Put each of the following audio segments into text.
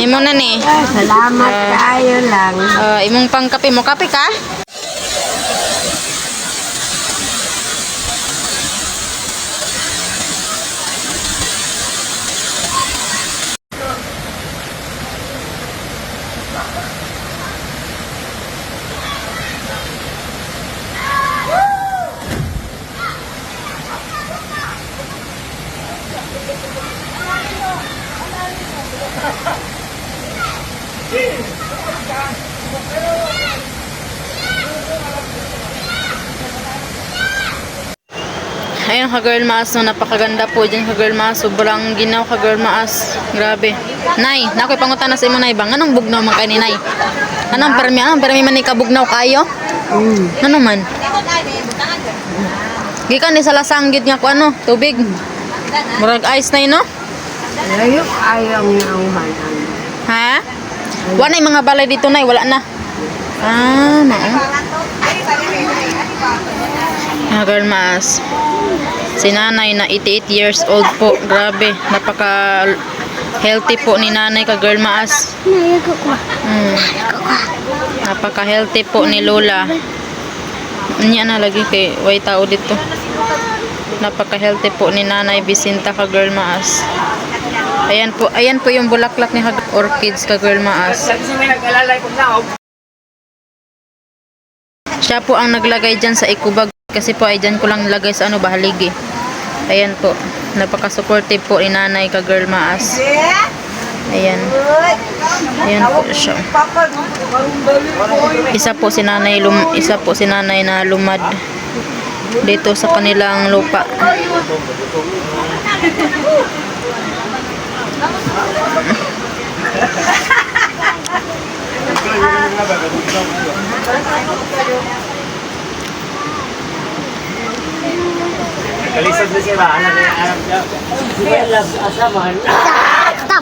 Imo na ni. Salamat kayo lang. Imong pangkape mo. Kape ka? Ayun ka girl maas, no, napakaganda po dyan ka girl maas, sobrang ginaw ka girl maas, grabe. Nay, nakoy pangutan na sa imo nay bang, anong bugnaw man kay ni nay? Anong permi man ni kabugnaw kayo? Ano man? Gikan di sa lasanggit nga ko ano, tubig. Murag ice na no? Layo ayaw niya ang hanan. Ha? Wala yung mga balay dito nay, wala na. Nao. Girl maas. Si nanay na 88 years old po. Grabe. Napaka healthy po ni nanay ka girl maas. Napaka healthy po ni lola. Niya na lagi kay way tao dito. Napaka healthy po ni nanay Bisinta ka girl maas. Ayan po yung bulaklak ni orchids ka girl maas. Siya po ang naglagay dyan sa ikubag. Kasi po ay dyan ko lang nilagay sa bahaligi. Ayan po. Napaka-supportive po ni nanay ka girl maas. Ayan. Ayan po siya. Isa po si nanay na lumad dito sa kanilang lupa. Kalisod na siya ba? Anak niya. Siya love asaman. Stop!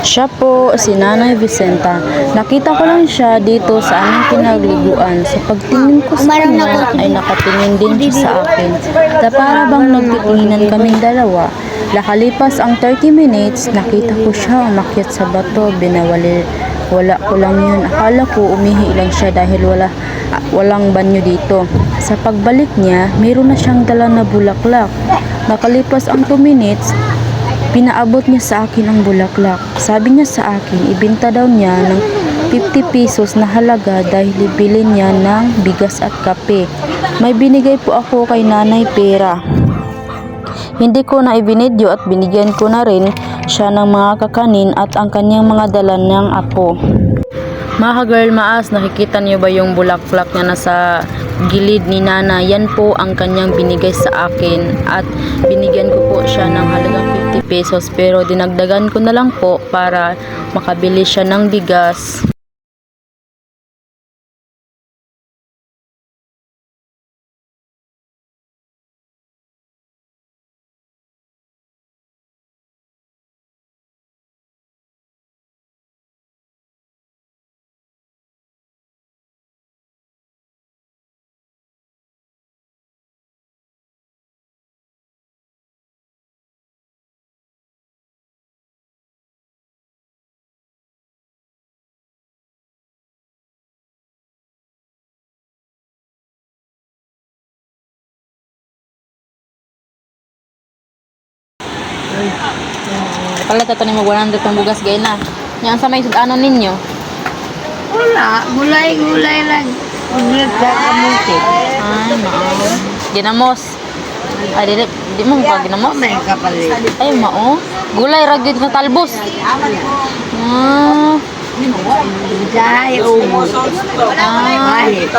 Siya po si Nanay Vicenta. Nakita ko lang siya dito sa aming pinagliguan. Sa pagtingin ko sa kanya ay nakatingin din siya sa akin. Na para bang nagtitinginan kaming dalawa. Nakalipas ang 30 minutes, nakita ko siya umakyat sa bato. Wala ko lang yun. Akala ko umihi lang siya dahil walang banyo dito. Sa pagbalik niya, mayroon na siyang dala na bulaklak. Nakalipas ang 2 minutes, pinaabot niya sa akin ang bulaklak. Sabi niya sa akin, ibenta daw niya ng 50 pesos na halaga dahil ibili niya ng bigas at kape. May binigay po ako kay nanay pera. Hindi ko na ibinidyo at binigyan ko na rin siya ng mga kakanin at ang kanyang mga dala ng apo. Mga girl maas, nakikita niyo ba yung bulaklak niya nasa gilid ni Nana? Yan po ang kanyang binigay sa akin at binigyan ko po siya ng halagang 50 pesos pero dinagdagan ko na lang po para makabili siya ng bigas. Palit ito ni mo 100 pang bugas gay na. Yan sa may ano ninyo? Wala, gulay lang. Nagkakamuti. Ay, mao. Ginamos. Ay, di mo pa ginamos? May kapalit. Ay, mao. Gulay ragyod na talbos. Dahil umos. Mahit.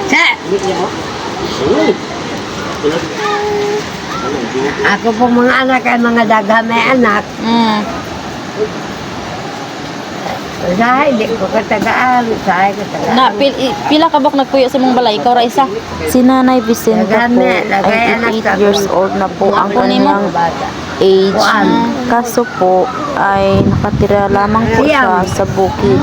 Sa! Ako po mga anak ay mga daga may anak. Dahil di ko katagaan. Na, pila ka bak nagpuyo sa mong balay? Ikaw ra isa? Si Nanay Vicenta po ay 88 years old na po ang kanyang age. Kaso po ay nakatira lamang po siya sa bukid.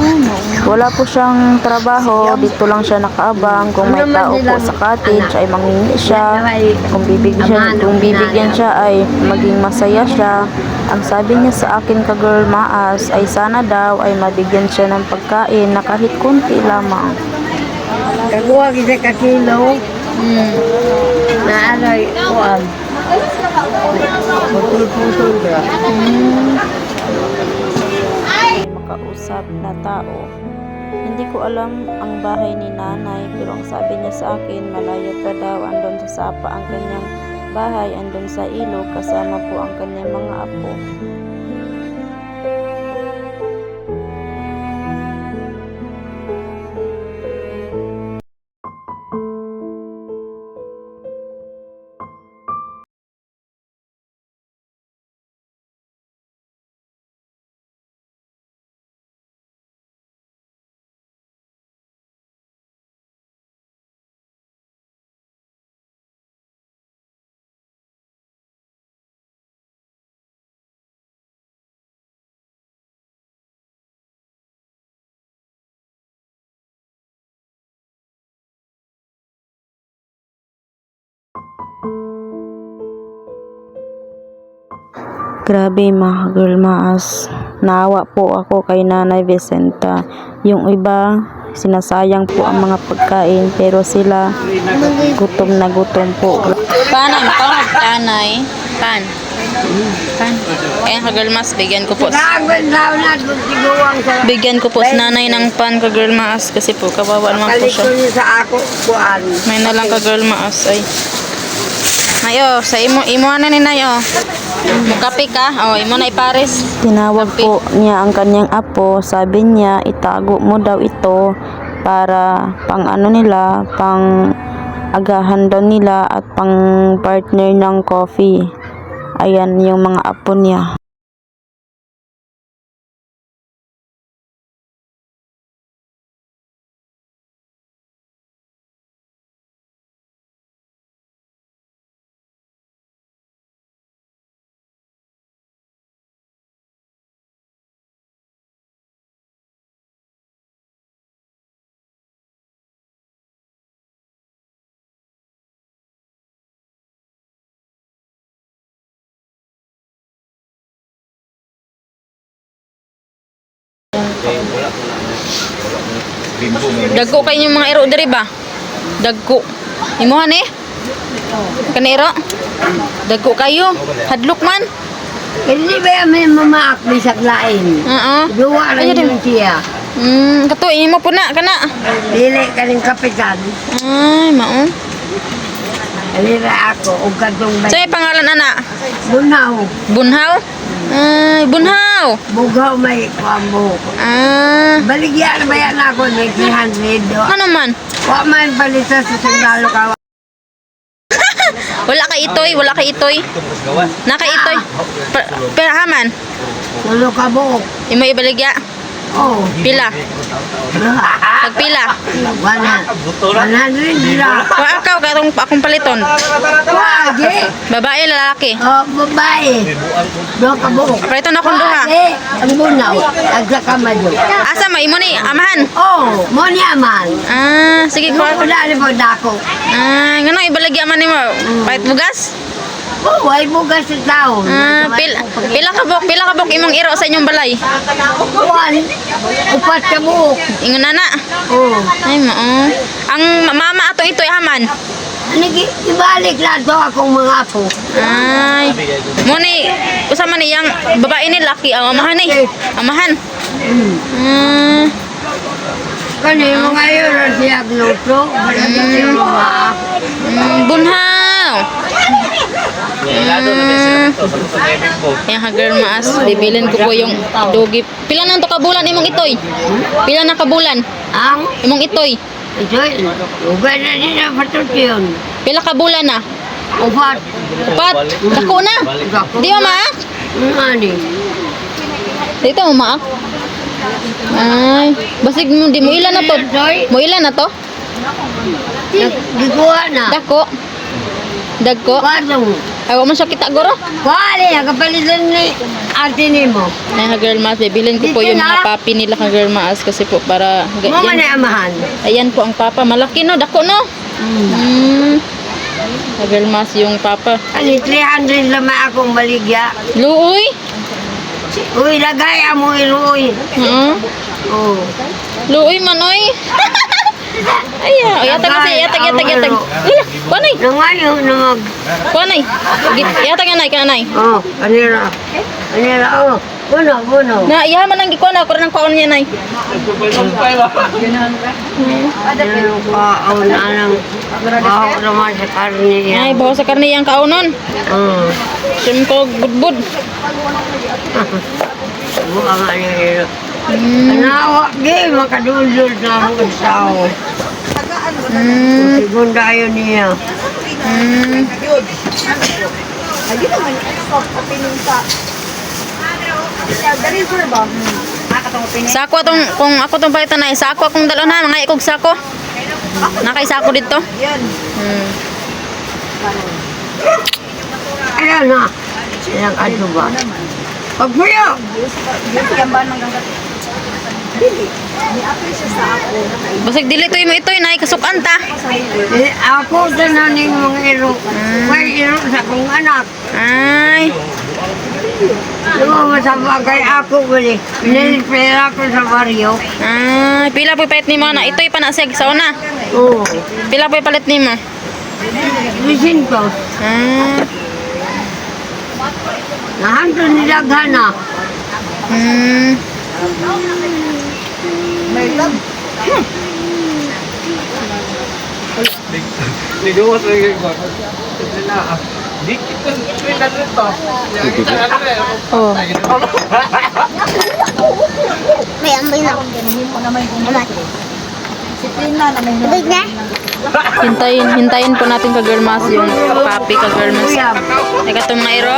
Wala po siyang trabaho, dito lang siya nakaabang. Kung may tao po sa cottage ay mangingi siya. Kung bibigyan siya ay maging masaya siya. Ang sabi niya sa akin ka-girl maas ay sana daw ay mabigyan siya ng pagkain na kahit kunti lamang. Kaguha kita ka kilo. Na aray kuan. Putol-putol ka. Makausap na tao. Hindi ko alam ang bahay ni nanay pero ang sabi niya sa akin malayo pa daw, andun sa sapa ang kanyang bahay, andun sa ilog kasama po ang kanyang mga apo. Grabe mga girl maas. Naawa po ako kay Nanay Vicenta. Yung iba, sinasayang po ang mga pagkain pero sila gutom na gutom po. Paano? Tanay? Pan? Ayan ka girl maas, bigyan ko po. Bigyan ko po si nanay ng pan ka girl maas kasi po kawawa naman po siya. Kalito niya sa ako kuan. May na lang ka girl maas ay. Ayo, sa imo na ni Nayo. Mukape ka? O, imo na ipares. Tinawag po niya ang kanyang apo. Sabi niya, itago mo daw ito para pang ano nila, pang agahan daw nila at pang partner ng coffee. Ayan yung mga apo niya. Dagko kayo yung mga iro diri ba? Dagko. Imuhan eh? Kaniro? Dagko kayo? Hadlok man? Hindi ba may mamaak may saglain? Oo. Duwa rin yung siya. Kato, imo po na, kana. Dili ka rin kapitan. Ay, mao. Alira ako, o katong So, may pangalan, ana? Bunaw. Bunhaw? Ay, Bunhaw. Bugaw may kwambo. Baligyan ba yan ako ng 300 do? Ano man? Wa man palisa sa sundalo ka. Wala ka itoy, wala ka itoy. Naka itoy. Pero haman, Tulo ka buok. imo ibaligya. Oh. Pila? Pagpila? 100 dira. Wa akaw katong akong paliton. Wagi. Babae, lalaki. Oh, babae. Do ka buok. Paliton akong duha. Wagi. Ang bunaw. Agsa ka madyo. Asa mo imo ni amahan? Oh, mo niya man. Sige Mo ko. dali po dako. Ngano ibaligya man nimo? Pait bugas? Oh, ay bugas sa taon. Pila ka bok imong iro sa inyong balay? Kuan. Upat ka buok. Ingon na. Oh. Ay mao. Ang mama atong itoy haman. Ibalik lang to akong mga apo. Ay. Mo ni usama ni yang babae ni laki ang amahan ni. Amahan. Kani mga yun ang siya gluto. Bunhaw. Yan ha girl maas, bibilin ko po yung dogi. Pila na to kabulan imong itoy? Pila na kabulan? Ang Imong itoy? ito, ugay na din ang patutyon. Pila kabulan na? Upat. Upat? Dako na? Di mo maak? Ani. Dito mo maak? Ay, basig mo di mo ilan na to? Mo ilan na to? Gikuha na. Dako. Dagko. Kadong. Ay, wala man siya kita, guro. Kuali, kapalitan ni ate ni mo. Ay, girl mas, bibilin ko po Dito yung na. mga papi nila ka girl mas kasi po para Mo man yan, na amahan. ayan po ang papa, malaki no, dako no. Ka girl mas yung papa. Ani 300 lamang akong baligya. Luoy. Uy, lagay amo iluoy. Oh. Luoy manoy. Ayan, yatag kasi, yatag. Iya, kuanay. Nangayo namag. Kuanay. Yatag yanay, kanay. Oh, kanira. Kanira oh. Buno. Na, iya man ang gikuan ako nang kaon niya nay. Ano pa ang nanang baho naman sa karne yan. Ay, baho sa karne yang kaonon. Oh. Simko budbud. Buka nga niya. Anawa, gay, makadulod na ako sa ako. Segunda yun niya. Sako atong kung ako tong palitan na sako akong dalon ha, mga ikog sako. Nakay sako dito. Ayan na. Ilang adto ba? Pagpuyo! Basig dili to imo itoy nay kasukan ta. Ako tananing mga iro. May iro sa kong anak. Ay, Diba masama kay ako bali. Pinilipera ko sa baryo. ay pila po'y palit nimo na itoy pa na sig sa una. Oo. Pila po'y palit nimo? Lisin ko. Ah. Nahanto nila gana. Niduwas lang yung di kita kita to. Kita Oh. May ambay na. Tubig na. Hintayin po natin ka girl mas yung papi ka girl mas. Teka to mga iro.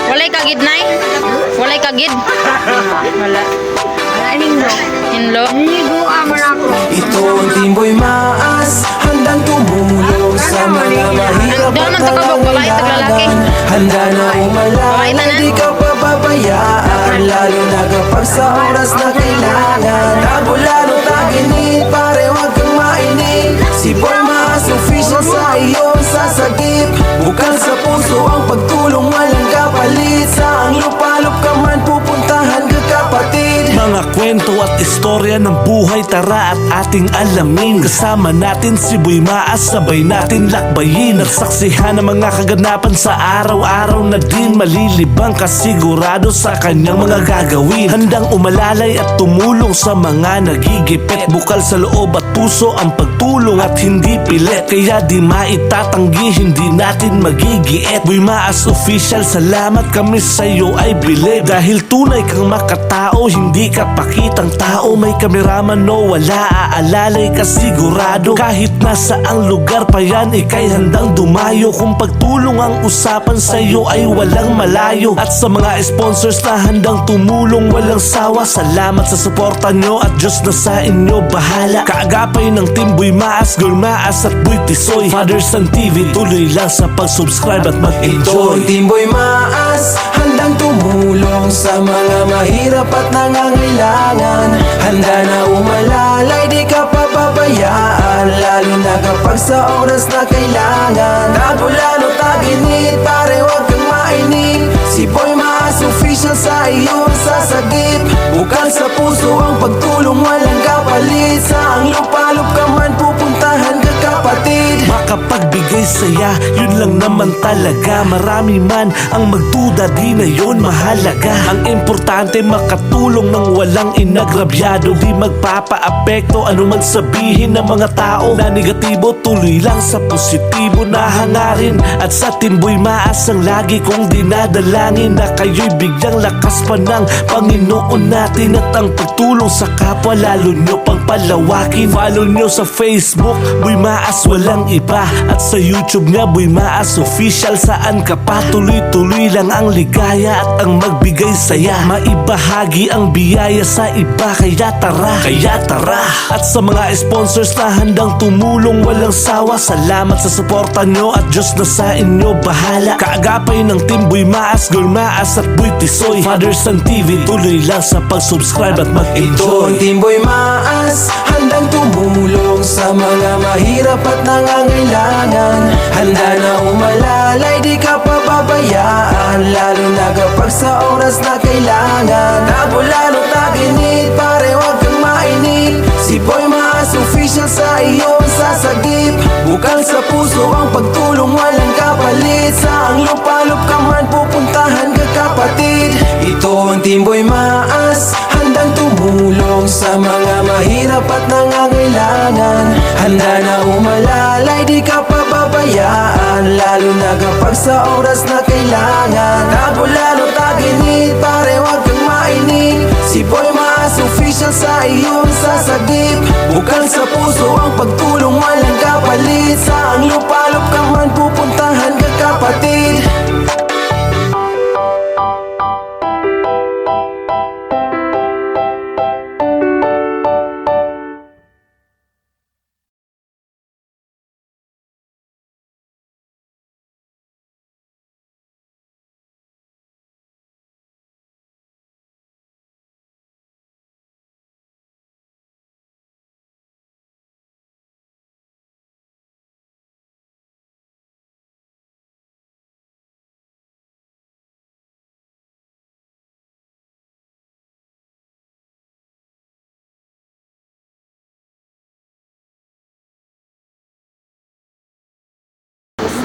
Walay kagid nay. Walay kagid. Wala. Alaning mo. Hinlo. Niligo amon ako. Ito ang Timboy Maas, handang tumulong sa mga mahirap Doon at man to kabog, babae, nangangailangan. taglalaki. Handa na Babae umalalay, na na. di ka pababayaan, lalo na kapag sa oras na kailangan. Tabulano taginit, pare wag kang mainit. Si Boy Maas, official sa iyong sasagip. Bukal sa puso ang pagtulong, walang kapalit. Sa ang lupalop ka man, pupuntahan ka kapatid. Mga kwento at istorya ng buhay, tara at ating alamin. Kasama natin si Boy Maas, sabay natin lakbayin. Nagsaksihan ng mga kaganapan sa araw-araw na din. Malilibang kasigurado sa kanyang mga gagawin. Handang umalalay at tumulong sa mga nagigipit. Bukal sa loob at puso ang pagtulong at hindi pilit. Kaya di maitatanggi, hindi natin magigiit. Boy Maas official, salamat kami sa'yo ay bilib. Dahil tunay kang makatao, hindi ka pakitang tao. May kameraman no wala, aalalay ka sigurado. Kahit nasa ang lugar pa yan, ikay handang dumayo. Kung pagtulong ang usapan sa'yo ay walang malayo. At sa mga sponsors na handang tumulong walang sawa, salamat sa suporta nyo at Diyos na sa inyo bahala. Kaagapay ng Team Boy Maas, Girl Maas at Boy Tisoy, Father Son TV, tuloy lang sa pag-subscribe at mag-enjoy. Team Boy Maas, handang tumulong sa mga mahirap at nangangailangan. Handa na umalalay, di ka papabayaan, lalo na kapag sa oras na kailangan. Tabulano taginit, pare wag kang mainip. Si Boy Maas official sa iyong sasagip. Bukal sa puso ang pagtulong, walang kapalit. Sa ang lupalop ka man, pupuntahan ka kapatid. Makapagbigay saya, yun lang naman talaga. Marami man ang magduda, di na yun mahalaga. Ang importante makatulong ng walang inagrabyado. Di magpapaapekto ano man sabihin ng mga tao na negatibo. Tuloy lang sa positibo na hangarin. At sa Team Boy Maas ang lagi kong dinadalangin, na kayo'y bigyang lakas pa ng Panginoon natin. At ang pagtulong sa kapwa lalo nyo pang palawakin. Follow nyo sa Facebook, Boy Maas walang iba. At sa YouTube YouTube nga Boy Maas Official. Saan ka pa? Tuloy-tuloy lang ang ligaya at ang magbigay saya. Maibahagi ang biyaya sa iba, kaya tara. At sa mga sponsors na handang tumulong walang sawa, salamat sa suporta nyo at Diyos na sa inyo bahala. Kaagapay ng Team Boy Maas, Girl Maas at Boy Tisoy, Father Son TV, tuloy lang sa pag-subscribe at mag-enjoy. Ito ang Team Boy Maas, handang tumulong sa mga mahirap at nangangailangan. Handa na umalalay, di ka pababayaan, lalo na kapag sa oras na kailangan. Tabulano taginit, pare wag kang mainip. Si Boy Maas Official sa iyong sasagip. Bukal sa puso ang pagtulong, walang kapalit. Sa ang lupalop ka man, pupuntahan ka kapatid. Ito ang Team Boy Maas, handang tumulong sa mga mahirap at nangangailangan. Handa na umalalay, di ka pababayaan, lalo na kapag sa oras na kailangan. Tabulano taginit, pare wag kang mainip. Si Boy Maas Official sa iyong sasagip. Bukal sa puso ang pagtulong, walang kapalit. Sa ang lupalop ka man, pupuntahan ka kapatid.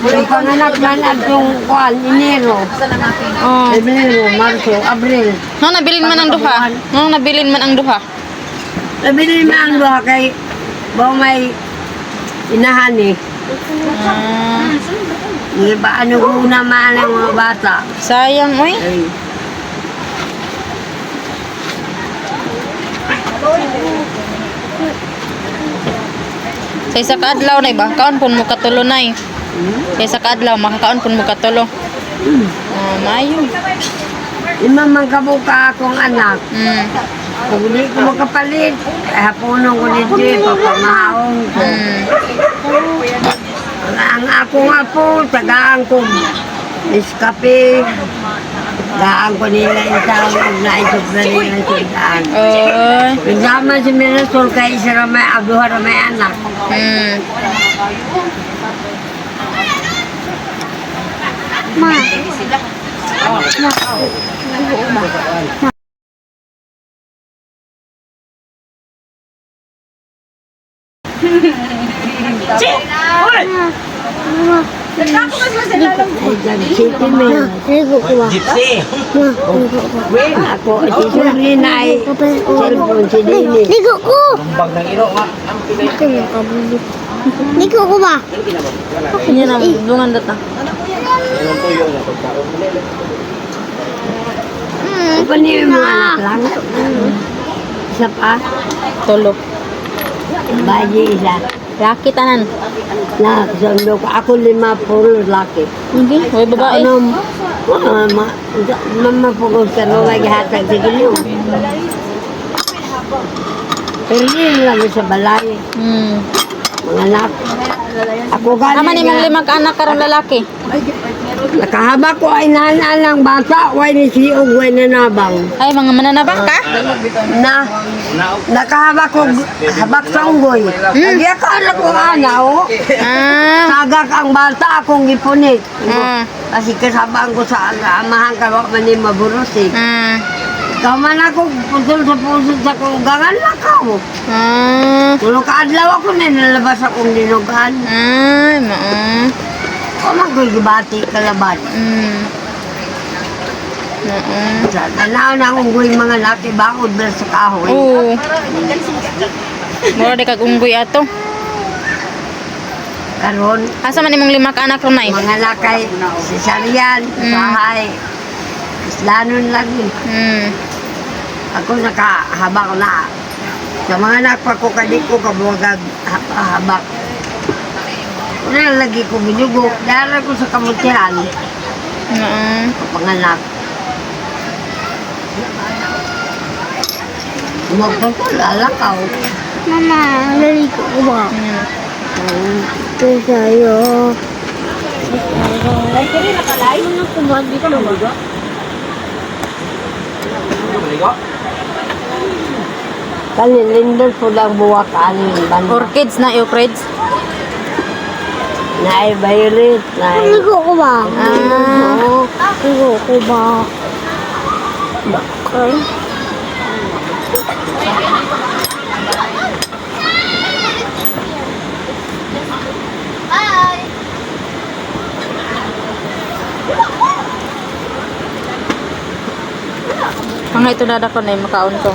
Yung panganak na itong kuwan, Enero. Oh. Enero, Marso, Abril. No, nabilin man ang duha. No, nabilin man ang duha. Nabili na ang luha kay may inahan eh. Hindi ba ano una man ang mga bata. Sayang, oy. Ay, Sa isa ka adlaw na ba? Kaon pun mo katulo nay. Sa isa ka adlaw makakaon pun mo katulo. Mayo. lima man kabuka akong anak. Kung hindi ko makapalit, hapunong ko dito, papamahaong ko. Ang ako nga po, tagaan ko iskape. Tagaan ko nila isang naisip na nila sundaan. Oy. Nagsama si Mirasol kay isa ramay, abuha ramay anak. City man. Gypsy! Ako, si Sabrina ay cellphone si Dini. Ligo ko! Bag ng iro nga. Ligo ko ba? Yan ang dungan data. Yan po yung pagkaon. Ako niyo yung mga anak lang. Isa pa, Tulo. bayi isa. Laki tanan. Na, sundo ko. Ako 5 puro laki. Hindi, way babae. Ano, mamapugos ka nung naghatag sa ginyo. Pero hindi lang sa balay. Mga anak. Ako Tama ni mong galing. 5 ka anak karong lalaki. Nakahaba ko ay nanaan ng bata. Way ni siyog, way na nabang. Ay, mga mananabang ka? Nakahaba ko habak sa unggoy. Kaya akala ko anaw. Sagak ang bata akong gipunit. Kasi kasabang ko sa amahan ka man ni maburos eh. Kaman ako puso sa kugangan lang ka mo. Tulong kaadlaw ako na nalabas akong dinugan. Ay, O magigibati kalaban. Sa tanaw na akong guwing mga laki bakod na sa kahoy. Oo. Mura di kag unggoy ato. Karon, Asa man imong 5 ka anak ron nay? mga lakay, si Sarian, Sahay, Islanon lagi. Ako nakahabak na. Sa mga anak pa ko, kadi ko kabuwagag habak. Nalagi ko binugo. Dara ko sa kamutihan. Panganak. Magpapul, alakaw. Mama, naligo ko ba? Ito sa'yo. Ay, kaya nakalay? Ano ko ba dito ba? Kalilindol po lang buwak aning banda. Orchids na orchids. Naay violet, naay... Naligo ko ba? Naligo ko ba? Okay. Mga ito dada ko na yung makaon ko.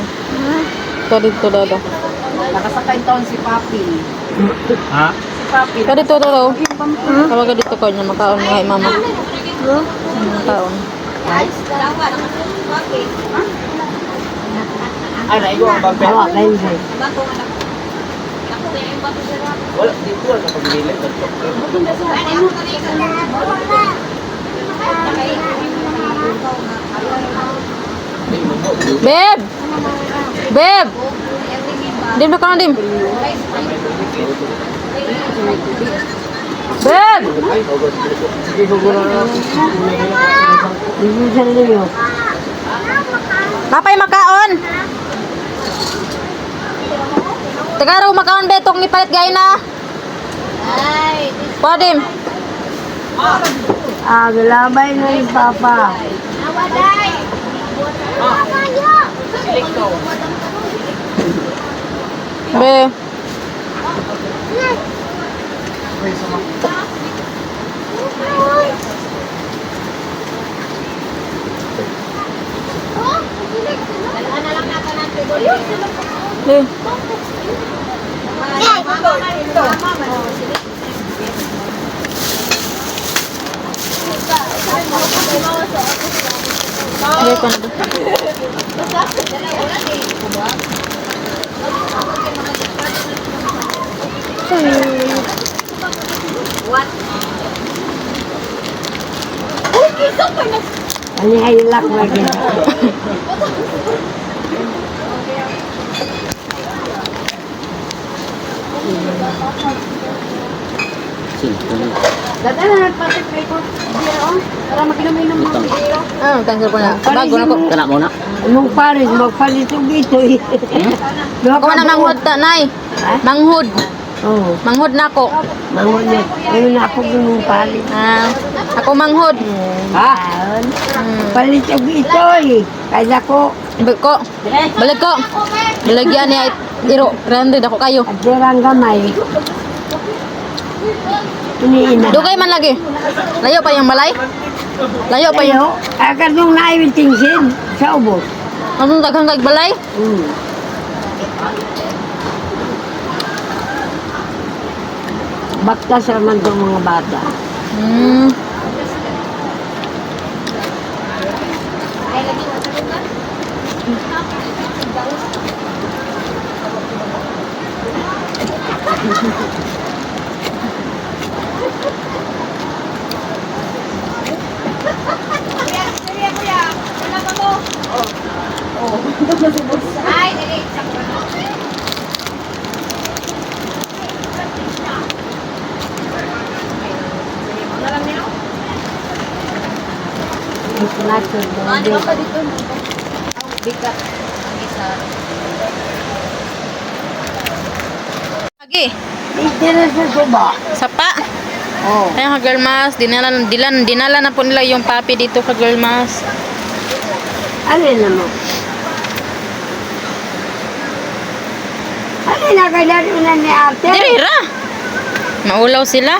Ito dito dada. Nakasakay taon si Papi. Ha? Ito dito dada. Tawaga dito ko niya makaon mga mama. Makaon. Ay, naigo ang bag. Hawa, kayo sa'yo. Wala, dito wala na pag-bilip. Beb! Beb! Dim na ka na, Dim. Beb! Ibusan niyo. Napay makaon! Tagaraw makaon be, itong ipalit gaya na. Padim. Galabay na yung Papa. Be. Be. Be ko na be. Ano yung ilak lagi? Ah, cancel ko na. Bago na ko. Kana mo na. Anong pares? Magpalit yung dito eh. Ako na manghod ta, nay. Manghod. Oo. Manghod na ako. Mangulit. Ayun na ako yung palit. Ah, ako manghod. Ha? Palit yung dito eh. Kaya ko. Balik ko. Balik ko. Balagyan niya iro. 300 ako kayo. At dirang gamay. Iniina. Dugay man lagi. Layo pa yung balay. Layo pa yung... Ayo. Agad nung naiwitingsin. Sa ubos. Anong daghang kag balay? Baktas naman itong mga bata. Hmm. Lagi. Dito sa suba. Sapa. Oh. Ayun ka girl mas, dinala na po nila yung papi dito ka girl mas. Alin naman? Alin na kailan na ni ate? Dirira. Maulaw sila.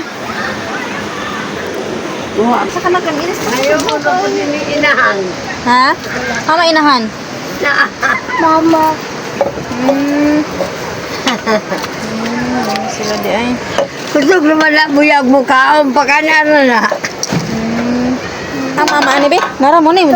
Wow. Sa kanaganis. Ayaw ko na po inahan. Ha? Mama inahan. Mama. Sila di ay. Kusog naman na buyag mo kaon pa ka na. Mama ani be? Nara mo ni.